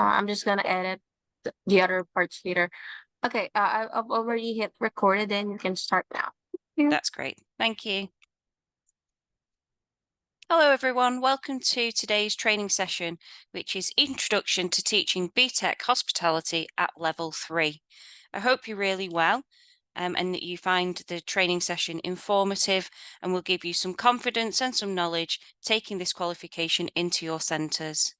I'm just gonna edit the other parts later. Okay, I've already hit recorded, then you can start now. Yeah. That's great. Thank you. Hello, everyone. Welcome to today's training session, which is Introduction to Teaching BTEC Hospitality at Level 3. I hope you're really well and that you find the training session informative and will give you some confidence and some knowledge taking this qualification into your centres.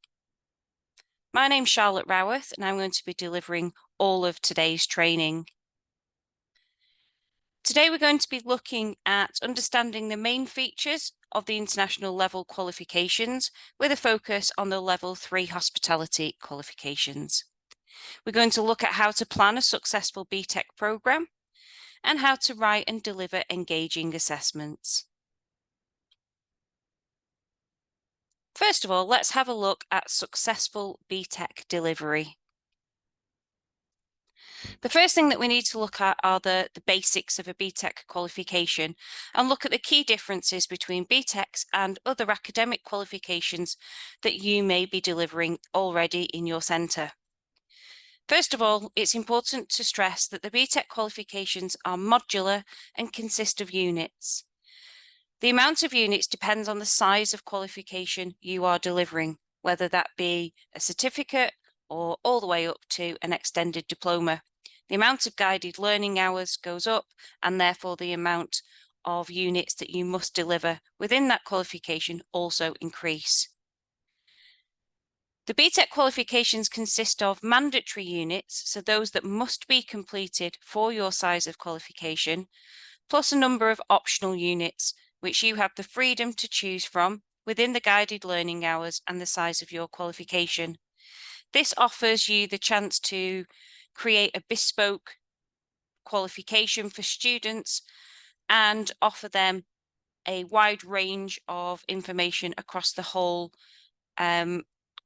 My name's Charlotte Raworth, and I'm going to be delivering all of today's training. Today we're going to be looking at understanding the main features of the international level qualifications with a focus on the level 3 hospitality qualifications. We're going to look at how to plan a successful BTEC program and how to write and deliver engaging assessments. First of all, let's have a look at successful BTEC delivery. The first thing that we need to look at are the basics of a BTEC qualification and look at the key differences between BTECs and other academic qualifications that you may be delivering already in your centre. First of all, it's important to stress that the BTEC qualifications are modular and consist of units. The amount of units depends on the size of qualification you are delivering, whether that be a certificate or all the way up to an extended diploma. The amount of guided learning hours goes up, and therefore the amount of units that you must deliver within that qualification also increase. The BTEC qualifications consist of mandatory units, so those that must be completed for your size of qualification, plus a number of optional units, which you have the freedom to choose from within the guided learning hours and the size of your qualification. This offers you the chance to create a bespoke qualification for students and offer them a wide range of information across the whole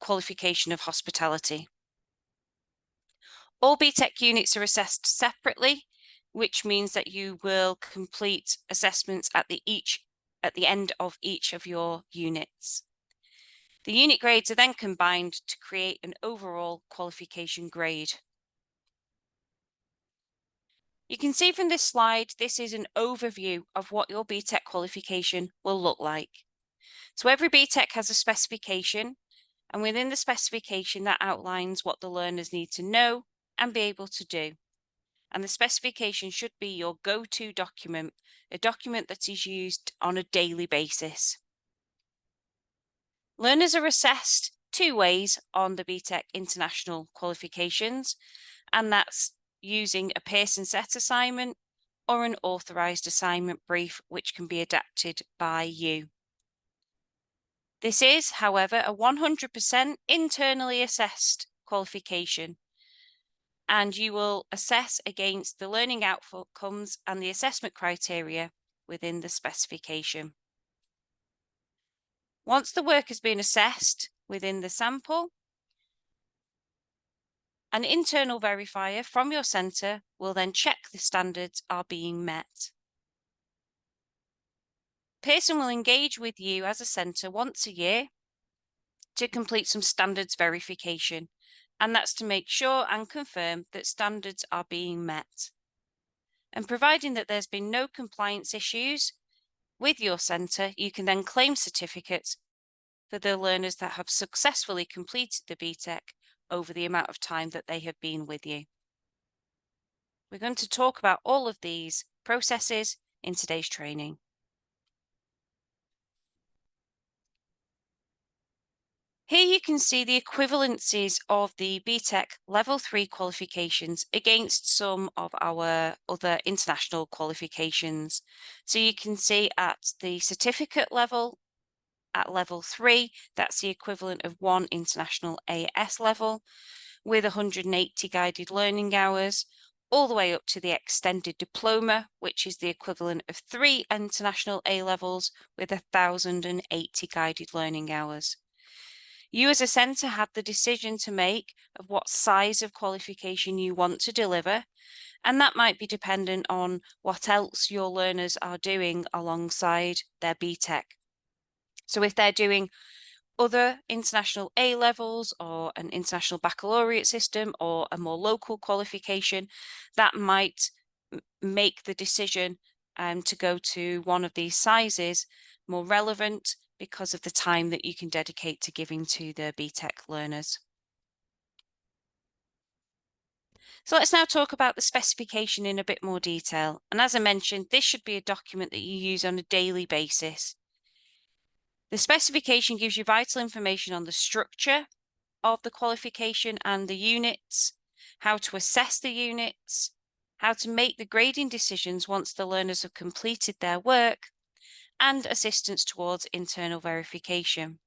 qualification of hospitality. All BTEC units are assessed separately, which means that you will complete assessments at the end of each of your units. The unit grades are then combined to create an overall qualification grade. You can see from this slide, this is an overview of what your BTEC qualification will look like. So every BTEC has a specification, and within the specification that outlines what the learners need to know and be able to do. And the specification should be your go-to document, a document that is used on a daily basis. Learners are assessed two ways on the BTEC International qualifications, and that's using a Pearson set assignment or an authorised assignment brief, which can be adapted by you. This is, however, a 100% internally assessed qualification, and you will assess against the learning outcomes and the assessment criteria within the specification. Once the work has been assessed within the sample, an internal verifier from your centre will then check the standards are being met. Pearson will engage with you as a centre once a year to complete some standards verification, and that's to make sure and confirm that standards are being met. And providing that there's been no compliance issues with your centre, you can then claim certificates for the learners that have successfully completed the BTEC over the amount of time that they have been with you. We're going to talk about all of these processes in today's training. Here you can see the equivalencies of the BTEC Level 3 qualifications against some of our other international qualifications. So you can see at the certificate level, at Level 3, that's the equivalent of 1 international AS level with 180 guided learning hours, all the way up to the extended diploma, which is the equivalent of 3 international A levels with 1,080 guided learning hours. You as a centre have the decision to make of what size of qualification you want to deliver, and that might be dependent on what else your learners are doing alongside their BTEC. So if they're doing other international A levels or an international baccalaureate system or a more local qualification, that might make the decision to go to one of these sizes more relevant because of the time that you can dedicate to giving to the BTEC learners. So let's now talk about the specification in a bit more detail. And as I mentioned, this should be a document that you use on a daily basis. The specification gives you vital information on the structure of the qualification and the units, how to assess the units, how to make the grading decisions once the learners have completed their work, and assistance towards internal verification.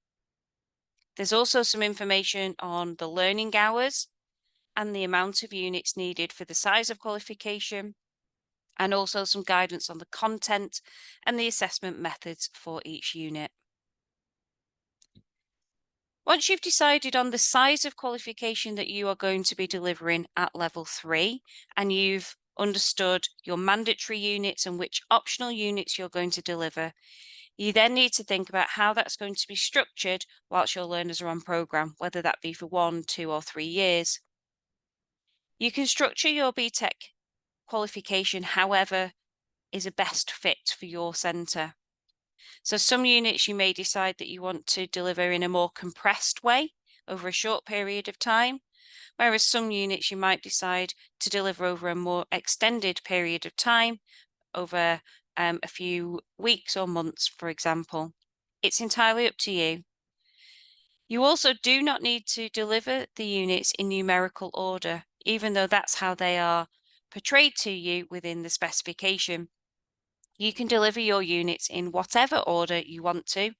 There's also some information on the learning hours and the amount of units needed for the size of qualification, and also some guidance on the content and the assessment methods for each unit. Once you've decided on the size of qualification that you are going to be delivering at level 3, and you've understood your mandatory units and which optional units you're going to deliver, you then need to think about how that's going to be structured whilst your learners are on programme, whether that be for 1, 2 or 3 years. You can structure your BTEC qualification however is a best fit for your centre. So some units you may decide that you want to deliver in a more compressed way over a short period of time, whereas some units you might decide to deliver over a more extended period of time, over a few weeks or months, for example. It's entirely up to you. You also do not need to deliver the units in numerical order, even though that's how they are portrayed to you within the specification. You can deliver your units in whatever order you want to,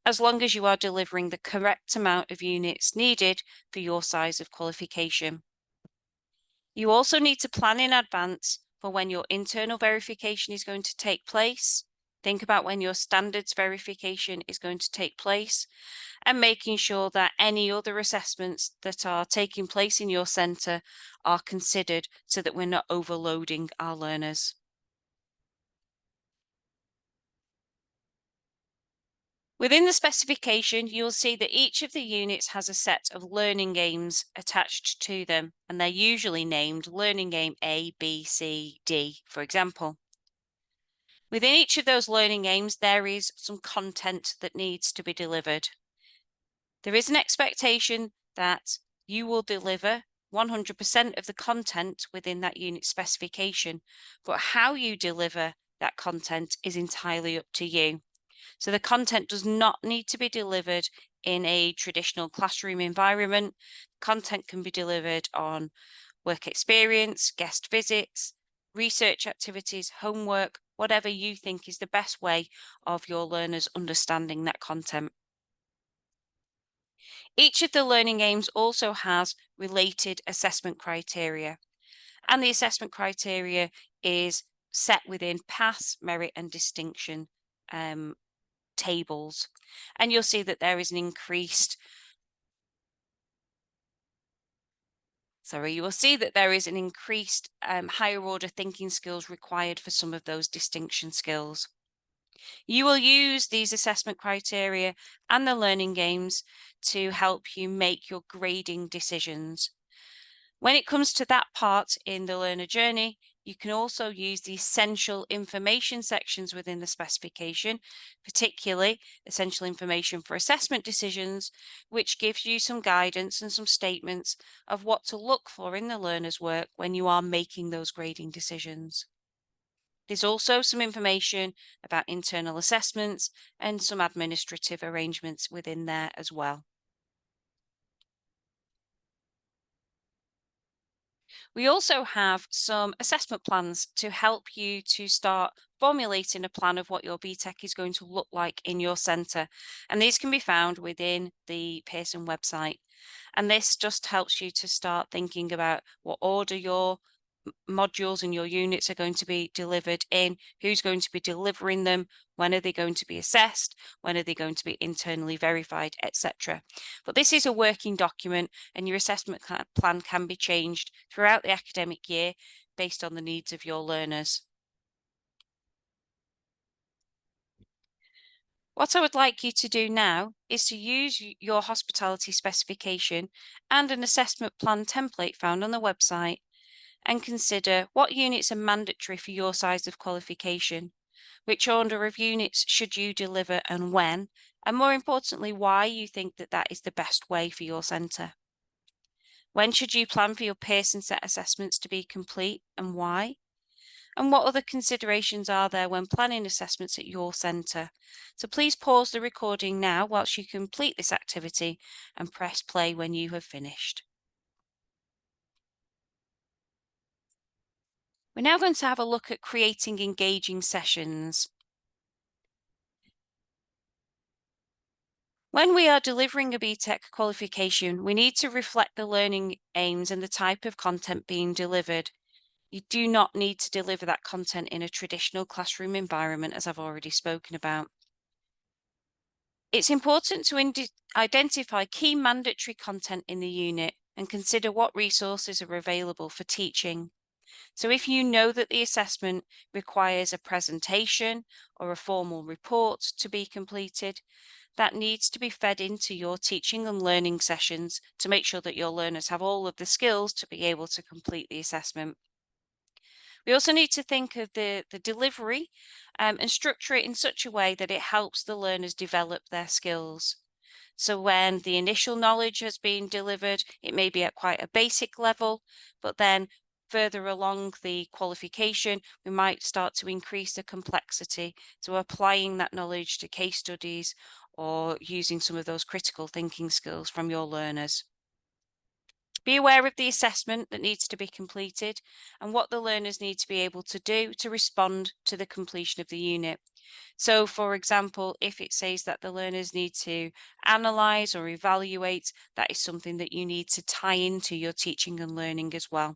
as long as you are delivering the correct amount of units needed for your size of qualification. You also need to plan in advance for when your internal verification is going to take place. Think about when your standards verification is going to take place, and making sure that any other assessments that are taking place in your centre are considered so that we're not overloading our learners. Within the specification, you'll see that each of the units has a set of learning aims attached to them, and they're usually named learning aim A, B, C, D, for example. Within each of those learning aims, there is some content that needs to be delivered. There is an expectation that you will deliver 100% of the content within that unit specification, but how you deliver that content is entirely up to you. So the content does not need to be delivered in a traditional classroom environment. Content can be delivered on work experience, guest visits, research activities, homework, whatever you think is the best way of your learners understanding that content. Each of the learning aims also has related assessment criteria, and the assessment criteria is set within pass, merit and distinction tables. And you'll see that there is an increased you will see that there is an increased higher order thinking skills required for some of those distinction skills. You will use these assessment criteria and the learning games to help you make your grading decisions. When it comes to that part in the learner journey, you can also use the essential information sections within the specification, particularly essential information for assessment decisions, which gives you some guidance and some statements of what to look for in the learner's work when you are making those grading decisions. There's also some information about internal assessments and some administrative arrangements within there as well. We also have some assessment plans to help you to start formulating a plan of what your BTEC is going to look like in your centre. And these can be found within the Pearson website. And this just helps you to start thinking about what order your modules and your units are going to be delivered in, who's going to be delivering them, when are they going to be assessed, when are they going to be internally verified, etc. But this is a working document, and your assessment plan can be changed throughout the academic year based on the needs of your learners. What I would like you to do now is to use your hospitality specification and an assessment plan template found on the website and consider what units are mandatory for your size of qualification, which order of units should you deliver and when, and more importantly, why you think that that is the best way for your centre. When should you plan for your Pearson set assessments to be complete and why? And what other considerations are there when planning assessments at your centre? So please pause the recording now whilst you complete this activity and press play when you have finished. We're now going to have a look at creating engaging sessions. When we are delivering a BTEC qualification, we need to reflect the learning aims and the type of content being delivered. You do not need to deliver that content in a traditional classroom environment, as I've already spoken about. It's important to identify key mandatory content in the unit and consider what resources are available for teaching. So if you know that the assessment requires a presentation or a formal report to be completed, that needs to be fed into your teaching and learning sessions to make sure that your learners have all of the skills to be able to complete the assessment. We also need to think of the delivery and structure it in such a way that it helps the learners develop their skills. So when the initial knowledge has been delivered, it may be at quite a basic level, but then further along the qualification, we might start to increase the complexity. So applying that knowledge to case studies or using some of those critical thinking skills from your learners. Be aware of the assessment that needs to be completed and what the learners need to be able to do to respond to the completion of the unit. So, for example, if it says that the learners need to analyse or evaluate, that is something that you need to tie into your teaching and learning as well.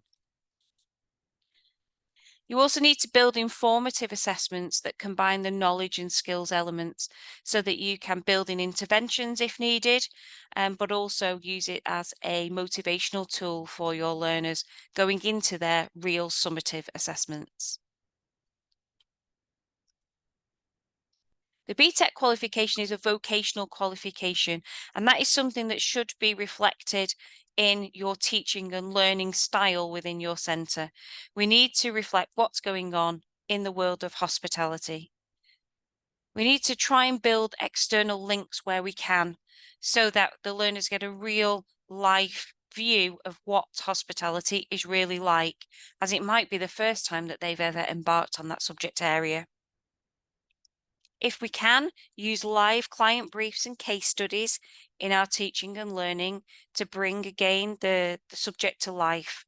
You also need to build informative assessments that combine the knowledge and skills elements so that you can build in interventions if needed, but also use it as a motivational tool for your learners going into their real summative assessments. The BTEC qualification is a vocational qualification, and that is something that should be reflected in your teaching and learning style within your centre. We need to reflect what's going on in the world of hospitality. We need to try and build external links where we can so that the learners get a real life view of what hospitality is really like, as it might be the first time that they've ever embarked on that subject area. If we can, use live client briefs and case studies in our teaching and learning to bring again the subject to life.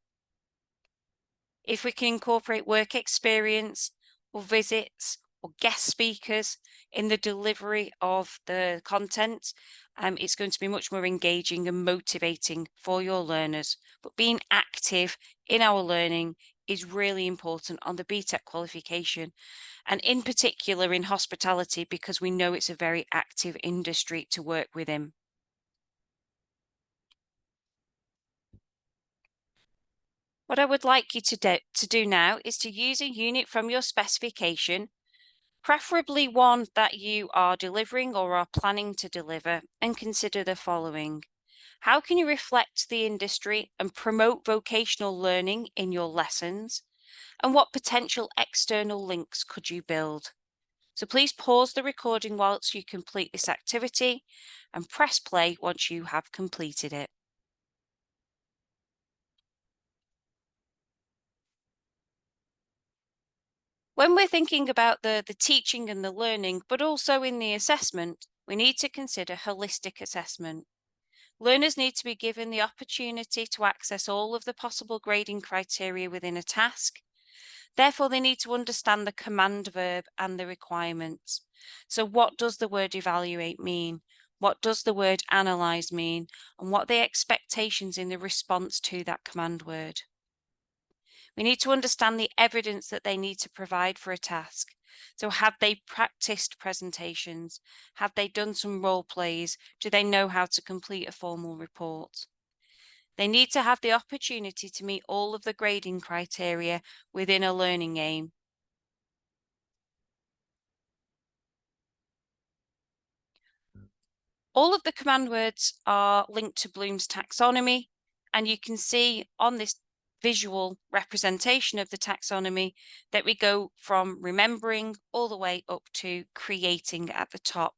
If we can incorporate work experience or visits or guest speakers in the delivery of the content, it's going to be much more engaging and motivating for your learners. But being active in our learning is really important on the BTEC qualification, and in particular in hospitality, because we know it's a very active industry to work within. What I would like you to do now is to use a unit from your specification, preferably one that you are delivering or are planning to deliver, and consider the following. How can you reflect the industry and promote vocational learning in your lessons? And what potential external links could you build? So please pause the recording whilst you complete this activity and press play once you have completed it. When we're thinking about the teaching and the learning, but also in the assessment, we need to consider holistic assessment. Learners need to be given the opportunity to access all of the possible grading criteria within a task. Therefore, they need to understand the command verb and the requirements. So what does the word evaluate mean? What does the word analyze mean? And what are the expectations in the response to that command word? We need to understand the evidence that they need to provide for a task. So have they practiced presentations? Have they done some role plays? Do they know how to complete a formal report? They need to have the opportunity to meet all of the grading criteria within a learning aim. All of the command words are linked to Bloom's taxonomy, and you can see on this visual representation of the taxonomy that we go from remembering all the way up to creating at the top.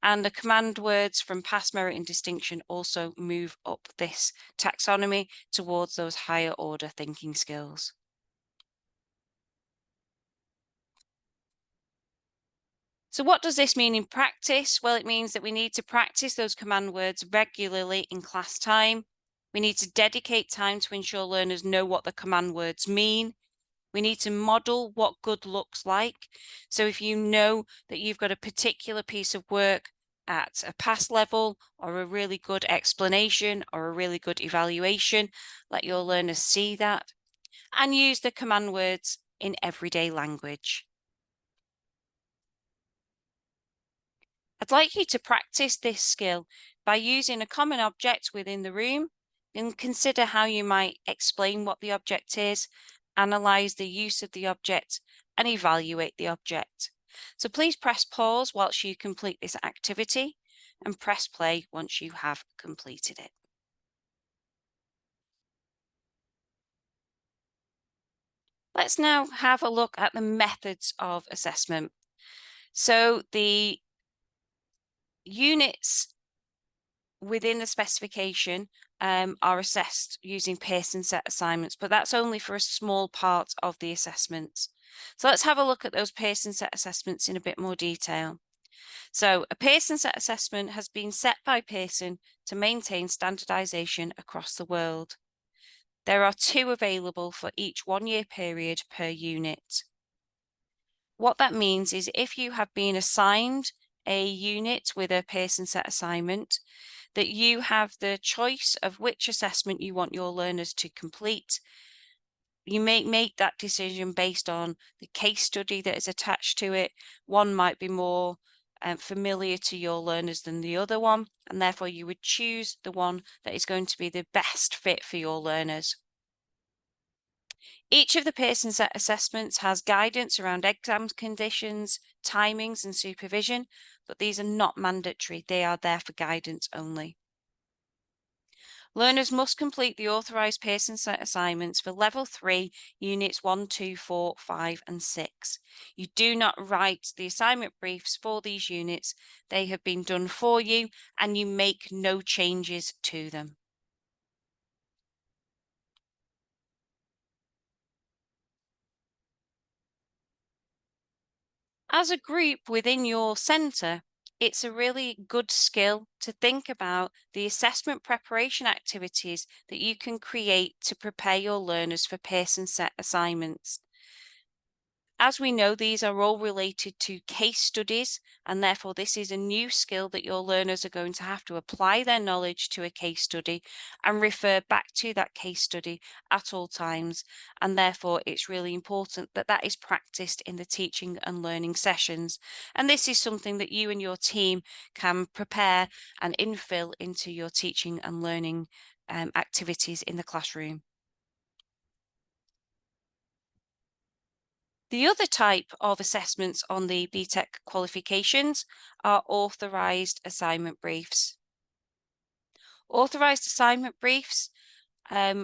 And the command words from past, merit and distinction also move up this taxonomy towards those higher order thinking skills. So what does this mean in practice? Well, it means that we need to practice those command words regularly in class time. We need to dedicate time to ensure learners know what the command words mean. We need to model what good looks like. So if you know that you've got a particular piece of work at a pass level or a really good explanation or a really good evaluation, let your learners see that and use the command words in everyday language. I'd like you to practice this skill by using a common object within the room and consider how you might explain what the object is, analyze the use of the object, and evaluate the object. So please press pause whilst you complete this activity and press play once you have completed it. Let's now have a look at the methods of assessment. So the units within the specification are assessed using Pearson set assignments, but that's only for a small part of the assessments. So let's have a look at those Pearson set assessments in a bit more detail. So a Pearson set assessment has been set by Pearson to maintain standardization across the world. There are 2 available for each 1-year period per unit. What that means is if you have been assigned a unit with a Pearson set assignment, that you have the choice of which assessment you want your learners to complete. You may make that decision based on the case study that is attached to it. One might be more familiar to your learners than the other one, and therefore you would choose the one that is going to be the best fit for your learners. Each of the Pearson set assessments has guidance around exam conditions, timings, and supervision, but these are not mandatory. They are there for guidance only. Learners must complete the authorised Pearson set assignments for Level 3, Units 1, 2, 4, 5 and 6. You do not write the assignment briefs for these units. They have been done for you and you make no changes to them. As a group within your centre, it's a really good skill to think about the assessment preparation activities that you can create to prepare your learners for Pearson set assignments. As we know, these are all related to case studies, and therefore this is a new skill that your learners are going to have to apply their knowledge to a case study and refer back to that case study at all times. And therefore it's really important that that is practiced in the teaching and learning sessions. And this is something that you and your team can prepare and infill into your teaching and learning activities in the classroom. The other type of assessments on the BTEC qualifications are authorised assignment briefs. Authorised assignment briefs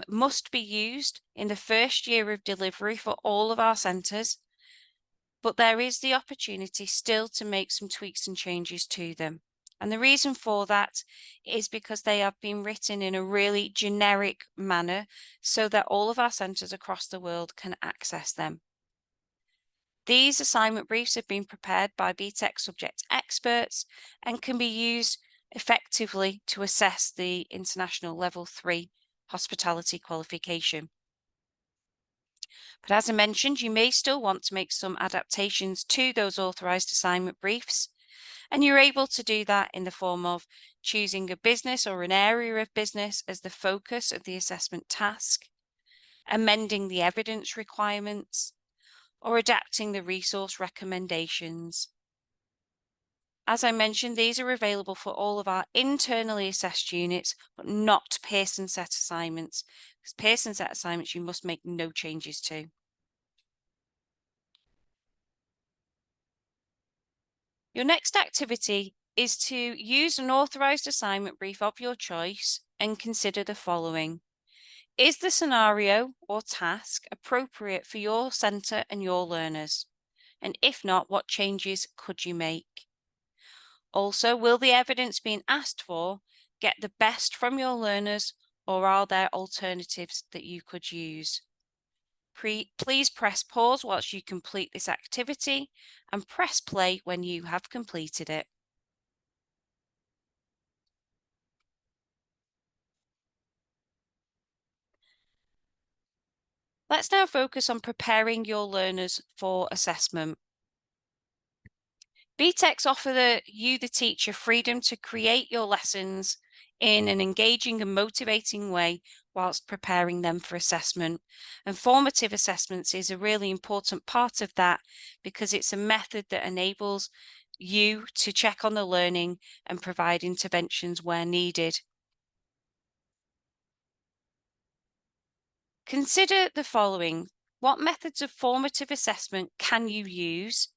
must be used in the first year of delivery for all of our centres, but there is the opportunity still to make some tweaks and changes to them. And the reason for that is because they have been written in a really generic manner so that all of our centres across the world can access them. These assignment briefs have been prepared by BTEC subject experts and can be used effectively to assess the International Level 3 hospitality qualification. But as I mentioned, you may still want to make some adaptations to those authorised assignment briefs, and you're able to do that in the form of choosing a business or an area of business as the focus of the assessment task, amending the evidence requirements, or adapting the resource recommendations. As I mentioned, these are available for all of our internally assessed units, but not Pearson set assignments. Because Pearson set assignments, you must make no changes to. Your next activity is to use an authorized assignment brief of your choice and consider the following. Is the scenario or task appropriate for your centre and your learners? And if not, what changes could you make? Also, will the evidence being asked for get the best from your learners, or are there alternatives that you could use? Please press pause whilst you complete this activity and press play when you have completed it. Let's now focus on preparing your learners for assessment. BTECs offer you, the teacher, freedom to create your lessons in an engaging and motivating way whilst preparing them for assessment. And formative assessments is a really important part of that because it's a method that enables you to check on the learning and provide interventions where needed. Consider the following. What methods of formative assessment can you use,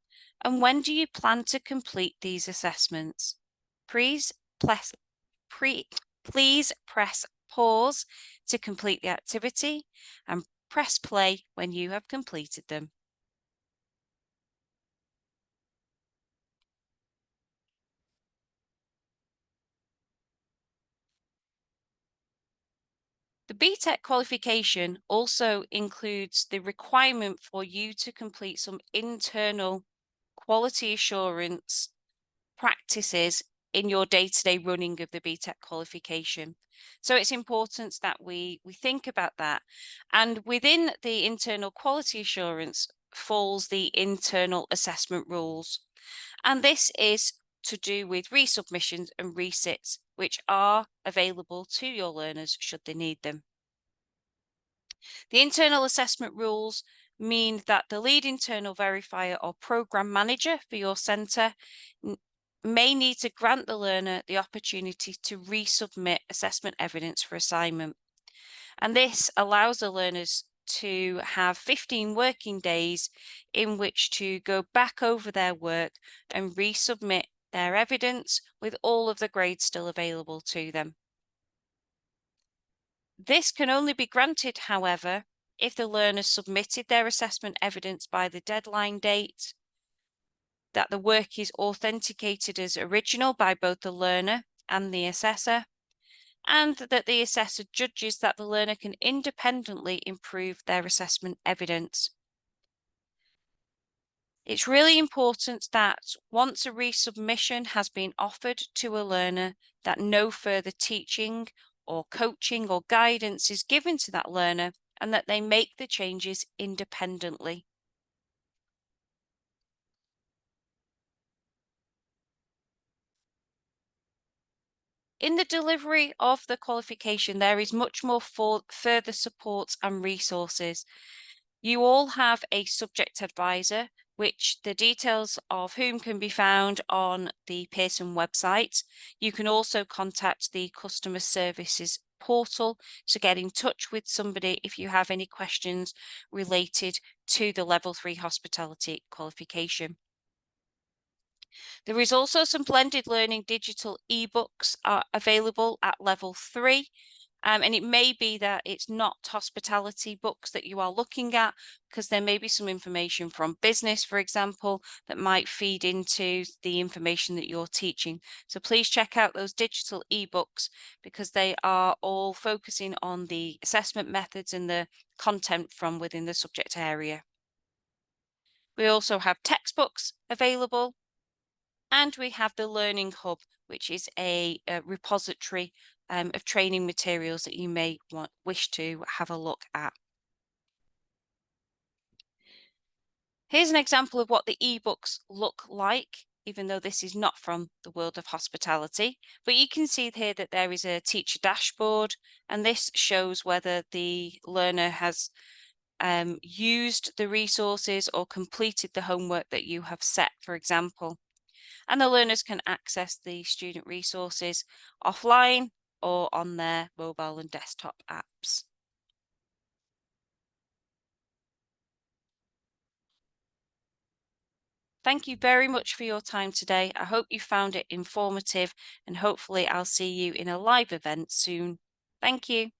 and when do you plan to complete these assessments? Please press pause to complete the activity and press play when you have completed them. The BTEC qualification also includes the requirement for you to complete some internal quality assurance practices in your day-to-day running of the BTEC qualification. So it's important that we think about that. And within the internal quality assurance falls the internal assessment rules. And this is to do with resubmissions and resits, which are available to your learners should they need them. The internal assessment rules mean that the lead internal verifier or program manager for your centre may need to grant the learner the opportunity to resubmit assessment evidence for assignment. And this allows the learners to have 15 working days in which to go back over their work and resubmit their evidence with all of the grades still available to them. This can only be granted, however, if the learner submitted their assessment evidence by the deadline date, that the work is authenticated as original by both the learner and the assessor, and that the assessor judges that the learner can independently improve their assessment evidence. It's really important that once a resubmission has been offered to a learner, that no further teaching or coaching or guidance is given to that learner, and that they make the changes independently. In the delivery of the qualification, there is much more further support and resources. You all have a subject advisor, which the details of whom can be found on the Pearson website. You can also contact the customer services portal to get in touch with somebody if you have any questions related to the Level 3 hospitality qualification. There is also some blended learning digital ebooks available at Level 3. And it may be that it's not hospitality books that you are looking at, because there may be some information from business, for example, that might feed into the information that you're teaching. So please check out those digital ebooks, because they are all focusing on the assessment methods and the content from within the subject area. We also have textbooks available, and we have the Learning Hub, which is a repository of training materials that you may wish to have a look at. Here's an example of what the ebooks look like, even though this is not from the world of hospitality. But you can see here that there is a teacher dashboard, and this shows whether the learner has used the resources or completed the homework that you have set, for example. And the learners can access the student resources offline or on their mobile and desktop apps. Thank you very much for your time today. I hope you found it informative, and hopefully I'll see you in a live event soon. Thank you.